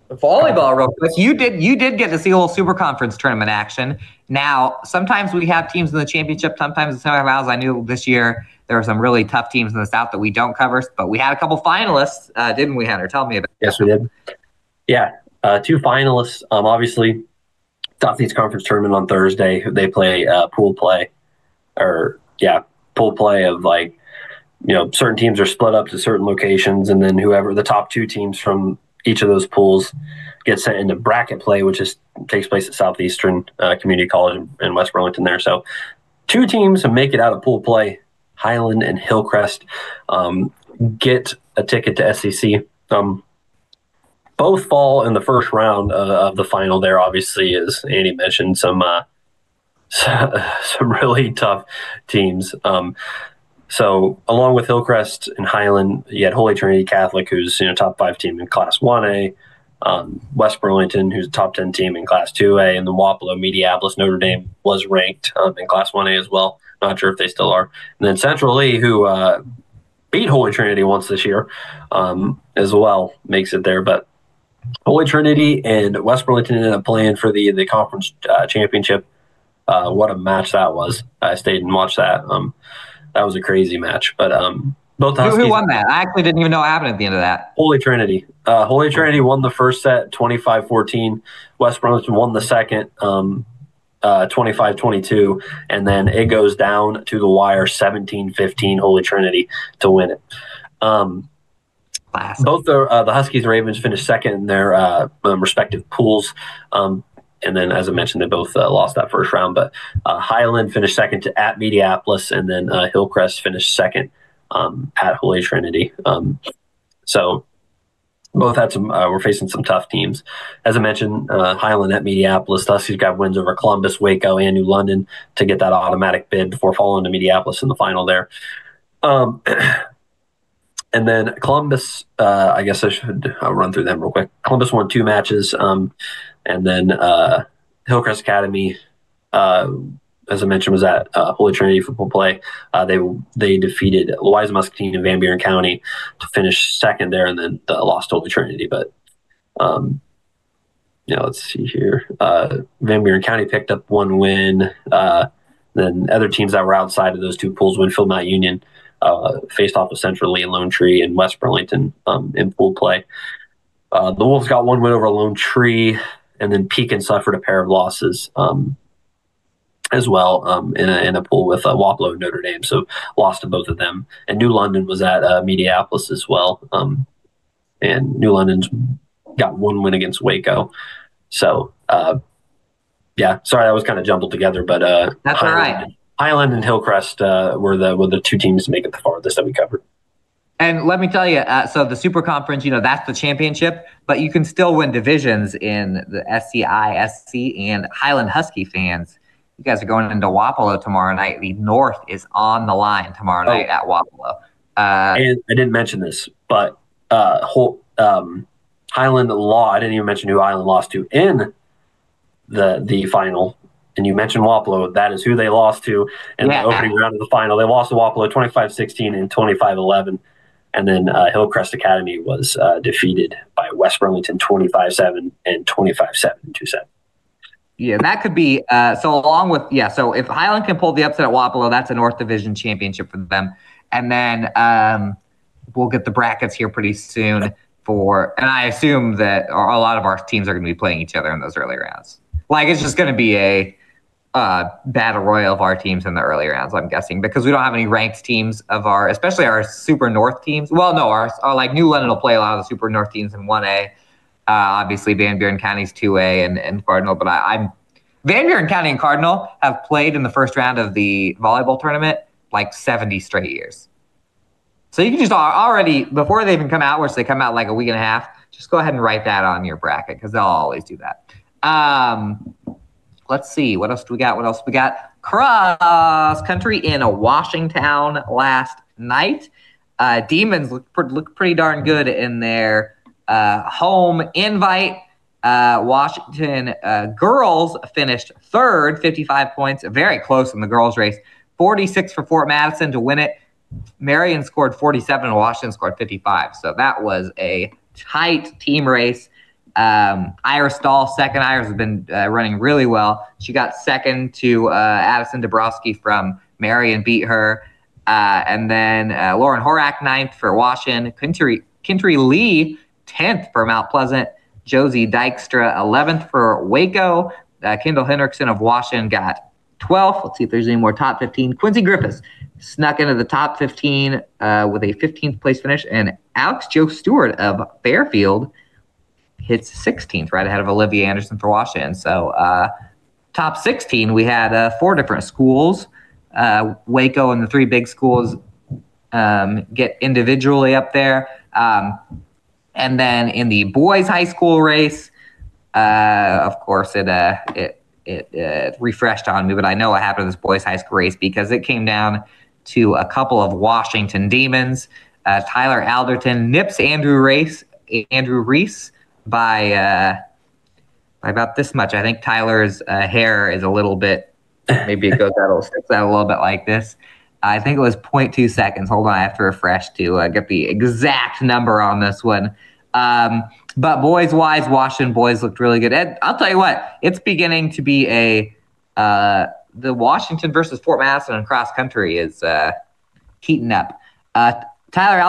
Speaker 1: volleyball, real quick, you did get to see a little super conference tournament action. Now, sometimes we have teams in the championship, sometimes in semifinals. I knew this year there were some really tough teams in the South that we don't cover, but we had a couple finalists, didn't we, Hunter? Tell me about it.
Speaker 2: Yes, we did. Yeah, 2 finalists. Obviously, Southeast Conference tournament on Thursday. They play pool play of certain teams are split up to certain locations, and then whoever the top 2 teams from each of those pools get sent into bracket play, which takes place at Southeastern Community College in West Burlington there. So 2 teams make it out of pool play. Highland and Hillcrest get a ticket to SEC. Both fall in the first round of the final there, obviously, as Andy mentioned, some really tough teams. So along with Hillcrest and Highland, you had Holy Trinity Catholic, who's top 5 team in Class 1A, West Burlington, who's a top 10 team in Class 2A, and then Wapello, Mediapolis, Notre Dame was ranked in Class 1A as well. Not sure if they still are. And then Central Lee, who beat Holy Trinity once this year as well, makes it there. But Holy Trinity and West Burlington ended up playing for the conference championship. What a match that was. I stayed and watched that. That was a crazy match. But both Huskies.
Speaker 1: Who won that? I actually didn't even know what happened at the end of that.
Speaker 2: Holy Trinity. Holy Trinity won the first set 25-14. West Burlington won the second 25-22. And then it goes down to the wire 17-15 Holy Trinity to win it. Both the Huskies and Ravens finished second in their respective pools. And then, as I mentioned, they both lost that first round. But Highland finished second at Mediapolis, and then Hillcrest finished second at Holy Trinity. So both had were facing some tough teams. As I mentioned, Highland at Mediapolis. The Huskies got wins over Columbus, Waco, and New London to get that automatic bid before falling to Mediapolis in the final there. And then Columbus, I guess I'll run through them real quick. Columbus won 2 matches, and then Hillcrest Academy as I mentioned, was at Holy Trinity football play. They defeated Louisa Muscatine and Van Buren County to finish second there, and then lost to Holy Trinity. But let's see here. Van Buren County picked up one win. Then other teams that were outside of those two pools, Winfield Mount Union faced off with Central Lee and Lone Tree and West Burlington in pool play. The Wolves got one win over Lone Tree, and then Pekin suffered a pair of losses as well in a pool with Wapello and Notre Dame, so lost to both of them. And New London was at Mediapolis as well, and New London's got one win against Waco. So, sorry that was kind of jumbled together, but
Speaker 1: that's all right.
Speaker 2: Highland and Hillcrest were the two teams to make it the farthest that we covered.
Speaker 1: And let me tell you, so the Super Conference, that's the championship, but you can still win divisions in the SEISC. And Highland Husky fans, you guys are going into Wapello tomorrow night. The North is on the line tomorrow night at Wapello.
Speaker 2: And I didn't mention this, but Highland I didn't even mention who Highland lost to in the final. And you mentioned Wapello. That is who they lost to in the opening round of the final. They lost to Wapello 25-16 and 25-11. And then Hillcrest Academy was defeated by West Burlington 25-7 and 25-7 and 2-7.
Speaker 1: Yeah, that could be so if Highland can pull the upset at Wapello, that's a North Division championship for them. And then we'll get the brackets here pretty soon and I assume that a lot of our teams are going to be playing each other in those early rounds. Like, it's just going to be a battle royal of our teams in the early rounds, I'm guessing, because we don't have any ranked teams especially our Super North teams. Well, no, our like New London will play a lot of the Super North teams in 1A. Obviously, Van Buren County's 2A and Cardinal, but Van Buren County and Cardinal have played in the first round of the volleyball tournament like 70 straight years. So you can just already, before they even come out, which they come out like a week and a half, just go ahead and write that on your bracket because they'll always do that. Let's see. What else do we got? We got cross country in Washington last night. Demons look pretty darn good in their home invite. Washington girls finished third, 55 points, very close in the girls' race. 46 for Fort Madison to win it. Marion scored 47 and Washington scored 55. So that was a tight team race. Iris Stahl, second. Iris has been running really well. She got second to Addison Dabrowski from Marion, beat her. And then Lauren Horak, ninth for Washington. Kintry Lee, 10th for Mount Pleasant. Josie Dykstra, 11th for Waco. Kendall Hendrickson of Washington got 12th. Let's see if there's any more top 15. Quincy Griffiths snuck into the top 15 with a 15th place finish. And Alex Joe Stewart of Fairfield hits 16th, right ahead of Olivia Anderson for Washington. So top 16, we had 4 different schools. Waco and the 3 big schools get individually up there. And then in the boys' high school race, of course, it refreshed on me, but I know what happened to this boys' high school race because it came down to a couple of Washington Demons. Tyler Alderton nips Andrew Reese by about this much. I think Tyler's hair is a little bit, maybe it goes out, sticks out a little bit like this. I think it was 0.2 seconds. Hold on, I have to refresh to get the exact number on this one. But boys-wise, Washington boys looked really good. Ed, I'll tell you what, it's beginning to be the Washington versus Fort Madison and cross country is heating up. Tyler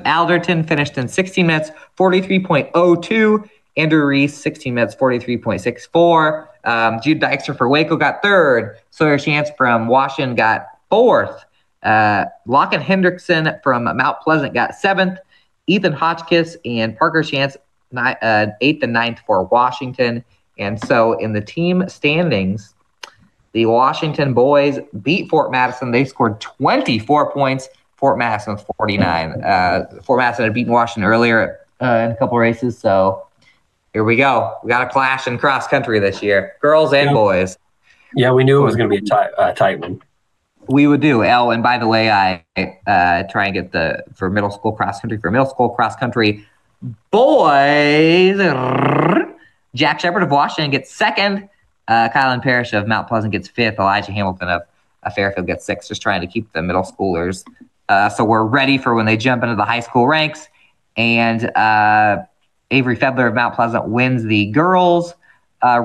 Speaker 1: Alderton finished in 16 minutes, 43.02. Andrew Reese, 16 minutes, 43.64. Jude Dykstra for Waco got third. Sawyer Chance from Washington got fourth. Locken Hendrickson from Mount Pleasant got seventh. Ethan Hotchkiss and Parker Chance, 8th and 9th for Washington. And so in the team standings, the Washington boys beat Fort Madison. They scored 24 points. Fort Madison with 49. Fort Madison had beaten Washington earlier in a couple races. So here we go. We got a clash in cross country this year, girls and boys.
Speaker 2: Yeah, we knew it was going to be a tight one.
Speaker 1: We would do. Oh, and by the way, I try and get for middle school cross country boys. Jack Shepard of Washington gets second. Kylan Parrish of Mount Pleasant gets 5th. Elijah Hamilton of Fairfield gets 6th, just trying to keep the middle schoolers. So we're ready for when they jump into the high school ranks. And Avery Fedler of Mount Pleasant wins the girls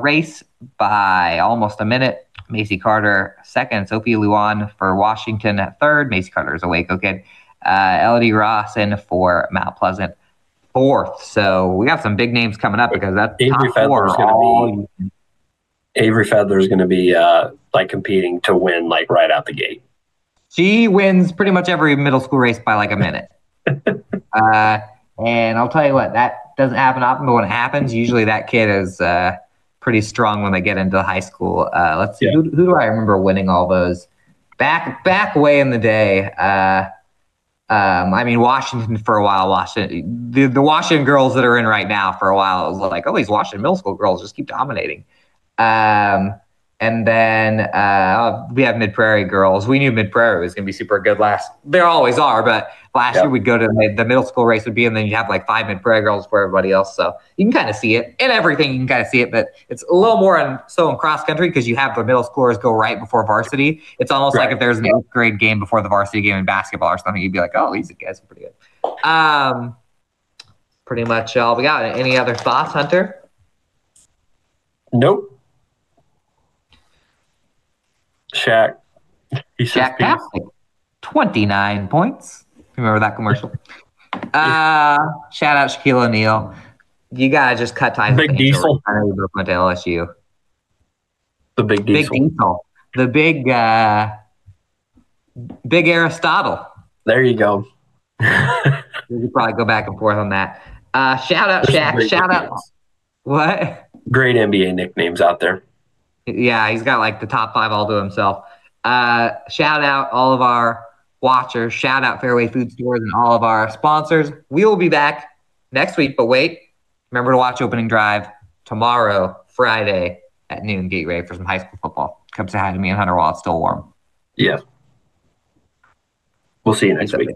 Speaker 1: race by almost a minute. Macy Carter 2nd. Sophia Luan for Washington 3rd. Macy Carter is a Waco kid. Elodie Rawson for Mount Pleasant 4th. So we got some big names coming up because that's
Speaker 2: Avery Fedler is going to be like competing to win like right out the gate.
Speaker 1: She wins pretty much every middle school race by like a minute. And I'll tell you what, that doesn't happen often, but when it happens, usually that kid is pretty strong when they get into high school. Let's see, who do I remember winning all those? Back way in the day. I mean, Washington for a while. The Washington girls that are in right now for a while, it was like, oh, these Washington middle school girls just keep dominating. And then we have Mid-Prairie girls. We knew Mid-Prairie was going to be super good they always are, but last year we'd go to the middle school race would be, and then you have like 5 Mid-Prairie girls for everybody else. So you can kind of see it in everything. You can kind of see it, but it's a little more in cross country because you have the middle schoolers go right before varsity. It's almost like if there's an 8th grade game before the varsity game in basketball or something, you'd be like, oh, these guys are pretty good. Pretty much all we got. Any other thoughts, Hunter?
Speaker 2: Nope. Shaq.
Speaker 1: Shaq Passick, 29 points. Remember that commercial? Shout out Shaquille O'Neal. You gotta just cut ties.
Speaker 2: Big Diesel.
Speaker 1: I know you both went to LSU.
Speaker 2: The Big Diesel.
Speaker 1: Big Diesel. The big Aristotle.
Speaker 2: There you go.
Speaker 1: We could probably go back and forth on that. Shout out Shaq. Shout out. What?
Speaker 2: Great NBA nicknames out there.
Speaker 1: Yeah, he's got like the top 5 all to himself. Shout out all of our watchers. Shout out Fairway Food Stores and all of our sponsors. We will be back next week, but wait. Remember to watch Opening Drive tomorrow, Friday at noon. Get ready for some high school football. Come say hi to me and Hunter while it's still warm.
Speaker 2: Yeah. We'll see you next week.